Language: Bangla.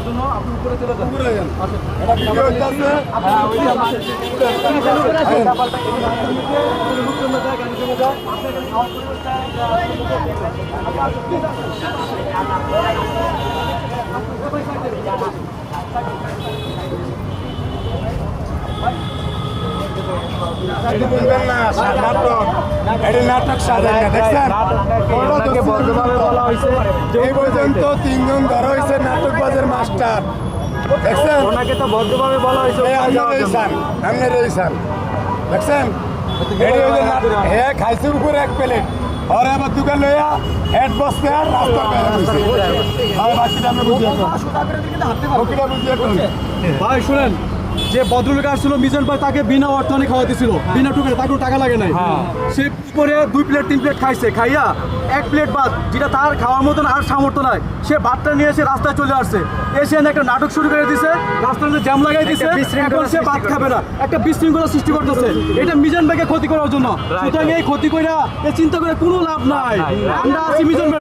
করার জন্য আপনি উপরে চলে যান। আসেন। লোক জমে যায়, গাড়ি জমে যায়, আপনার গাড়ি খাওয়ার নাটক সাজায় না, দেখছেন? এই পর্যন্ত 3 জন ধরা হয়েছে নাটকবাজের মাস্টার, দেখছেন? ওনাকে তো ভদ্রভাবে বলা হয়েছে আপনার দেখছেন? হ্যাঁ, খাইছে উপরে 1 প্লেট আর আবার দোকান লইয়া হেড বসতে আর রাস্তার বাইরে বসে। ভাই বাকিটা আমরা বুঝিয়ে ভাই শুনেন, যে ভদ্রলোক আসছিল মিজান ভাই তাকে বিনা অর্থনে খাওয়া দিছিল, বিনা টুকারে, তাকে টাকা লাগে নাই। সে উপরে 2 প্লেট 3 প্লেট খাইছে, খাইয়া 1 প্লেট ভাত যেটা তার খাওয়ার মতন আর সামর্থ্য নাই, সে ভাতটা নিয়ে এসে রাস্তায় চলে আসছে, এসে একটা নাটক শুরু করে দিছে, রাস্তার মধ্যে জ্যাম লাগাই দিছে, এখন সে ভাত খাবে না, একটা বিশৃঙ্খলা সৃষ্টি করতেছে, এটা মিজান ভাইকে ক্ষতি করার জন্য। সুতরাং এই ক্ষতি করে চিন্তা করে কোনো লাভ নাই। আমরা আছি মিজান ভাই।